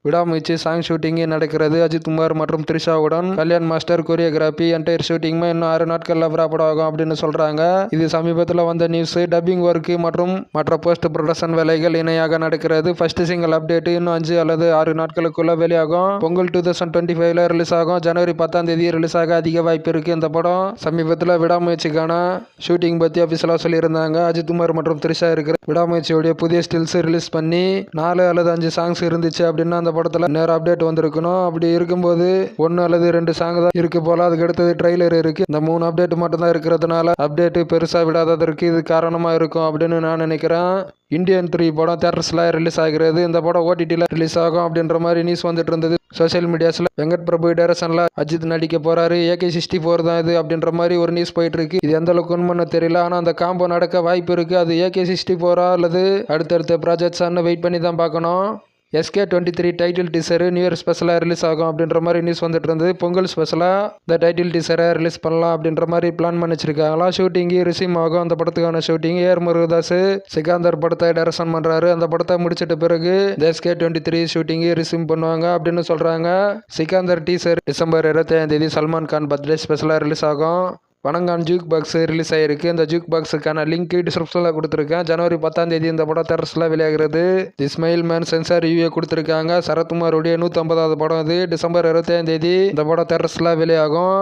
விடாமுயற்சி song shooting நடக்கிறது. அஜித் குமார் மற்றும் த்ரிஷாவுடன் கல்யாண் மாஸ்டர் கோரியோகிராபி என்டையர் ஷூட்டிங்குமே இன்னும் 6 நாட்களில் ப்ராப்பர்ட் ஆகும் அப்படின்னு சொல்றாங்க. இது சமீபத்தில் வந்த நியூஸ். டப்பிங் ஒர்க் மற்றும் மற்ற போஸ்ட் ப்ரொடக்ஷன் வேலைகள் இணையாக நடக்கிறது. ஃபர்ஸ்ட் சிங்கிள் அப்டேட் இன்னும் 5 அல்லது 6 நாட்களுக்குள்ள வெளியாகும். பொங்கல் 2025 ரிலீஸ் ஆகும். ஜனவரி 10 ரிலீஸ் ஆக அதிக வாய்ப்பு இருக்கு. இந்த படம் சமீபத்தில் விடாமுயற்சிக்கான ஷூட்டிங் பத்தி அபிஷியலா சொல்லியிருந்தாங்க. அஜித் குமார் மற்றும் த்ரிஷா இருக்கிற விடாமுயற்சியோடைய புதிய ஸ்டில்ஸ் ரிலீஸ் பண்ணி 4 அல்லது 5 சாங்ஸ் இருந்துச்சு அப்படின்னா அந்த படத்துல நேரம் அப்டேட் வந்திருக்கணும். அப்படி இருக்கும்போது 1 அல்லது 2 சாங் தான் இருக்கு போல. அதுக்கு அடுத்தது ட்ரெய்லர் இருக்கு. இந்த 3 அப்டேட் மட்டும் தான் இருக்கிறதுனால அப்டேட் பெருசா விடாததற்கு இது காரணமா இருக்கும் அப்படின்னு நான் நினைக்கிறேன். இந்தியன் 3 படம் தியேட்டர்ஸ்ல ரிலீஸ் ஆகிறது. இந்த படம் ஓடிடியில் ரிலீஸ் ஆகும் அப்படின்ற மாதிரி நியூஸ் வந்துட்டு இருந்தது சோசியல் மீடியாஸ்ல. வெங்கட் பிரபு டைரக்ஷன்ல அஜித் நடிக்க போறாரு. AK64 தான் இது அப்படின்ற மாதிரி ஒரு நியூஸ் போயிட்டு இருக்கு. இது எந்த அளவுக்கு உண்மைன்னு தெரியல. ஆனா அந்த காம்போ நடக்க வாய்ப்பு இருக்கு. அது AK64 அல்லது அடுத்தடுத்த ப்ராஜெக்ட்ஸ் வெயிட் பண்ணி தான் பார்க்கணும். SK23 title teaser new year ஸ்பெஷலாக ரிலீஸ் ஆகும் அப்படின்ற மாதிரி நியூஸ் வந்துட்டு இருந்தது. பொங்கல் ஸ்பெஷலாக இந்த டைட்டில் டீசரை ரிலீஸ் பண்ணலாம் அப்படின்ற மாதிரி பிளான் பண்ணி வச்சிருக்காங்களா. ஷூட்டிங்கு ரிசீம் ஆகும். அந்த படத்துக்கான ஷூட்டிங் ஏஆர் முருகதாஸ் சிகாந்தர் படத்தை டைரக்ஷன் பண்றாரு. அந்த படத்தை முடிச்சிட்ட பிறகு SK23 ஷூட்டிங்கு ரிசீம் பண்ணுவாங்க அப்படின்னு சொல்றாங்க. Sikandar teaser December 25 Salman Khan birthday ஸ்பெஷலாக ரிலீஸ் ஆகும். வணங்கான் ஜூக் பாக்ஸ் ரிலீஸ் ஆயிருக்கு. இந்த ஜூக் பாக்ஸுக்கான லிங்க் டிஸ்கிரிப்ஷனில் கொடுத்துருக்கேன். ஜனவரி 10 இந்த படம் தியேட்டர்ஸ்ல வெளியாகிறது. The smile man sensor review கொடுத்துருக்காங்க. சரத்குமாருடைய 150வது படம் இது. டிசம்பர் 25 இந்த படம் தியேட்டர்ஸ்ல வெளியாகும்.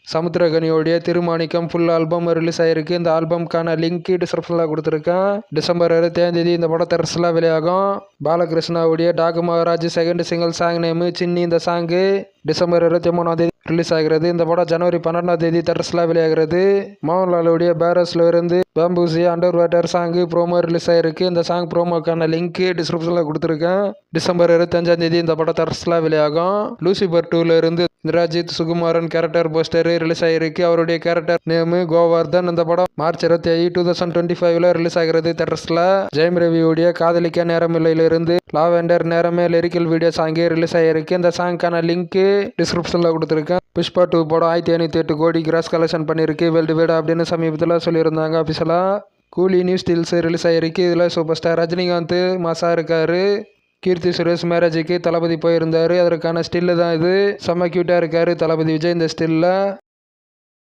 சமுத்திரகனியோடைய திருமாணிக்கம் ஃபுல் ஆல்பம் ரிலீஸ் ஆயிருக்கு. இந்த ஆல்பம்க்கான லிங்க் டிஸ்கிரிப்ஷனில் கொடுத்துருக்கேன். டிசம்பர் 25 இந்த படம் தியேட்டர்ஸ்ல வெளியாகும். பாலகிருஷ்ணாவுடைய Daku Maharaj second single song நேமு சின்னி. இந்த சாங்கு டிசம்பர் 23 ரிலீஸ் ஆகிறது. இந்த படம் ஜனவரி 12 தியேட்டர்ஸ்ல வெளியாகிறது. மோகன்லாலுடைய பேரஸ்ல இருந்து பேம்பூசியா under water song promo release ஆயிருக்கு. இந்த சாங் ப்ரோமோக்கான லிங்க் டிஸ்கிரிப்ஷனில் கொடுத்துருக்கேன். டிசம்பர் 25 இந்த படம் தியேட்டர்ஸ்ல வெளியாகும். லூசிபர் 2ல இருந்து Indrajith Sukumaran character poster release ஆயிருக்கு. அவருடைய கேரக்டர் நேமு கோவர்தன். இந்த படம் மார்ச் 27 2025 ரிலீஸ் ஆகிறது தியேட்டர்ஸ்ல. ஜெயம் ரவியுடைய காதலிக்க நேரமில்லையில இருந்து லாவெண்டர் நேரமே லிரிக்கல் வீடியோ சாங் ரிலீஸ் ஆயிருக்கு. இந்த சாங்க்கான லிங்க் டிஸ்கிரிப்ஷனில் கொடுத்துருக்கேன். புஷ்பா 2 படம் 1508 கோடி கிராஸ் கலெக்ஷன் பண்ணியிருக்கு வேர்ல்டு வைட் அப்படின்னு சமீபத்தில் சொல்லியிருந்தாங்க அபிஷியலாக. கூலி நியூ ஸ்டில்ஸ் ரிலீஸ் ஆகிருக்கு. இதில் சூப்பர் ஸ்டார் ரஜினிகாந்த் மாசா இருக்காரு. கீர்த்தி சுரேஷ் மேரேஜுக்கு தளபதி போயிருந்தாரு. அதற்கான ஸ்டில்லு தான் இது. செம்ம க்யூட்டாக இருக்காரு தளபதி விஜய் இந்த ஸ்டில்ல.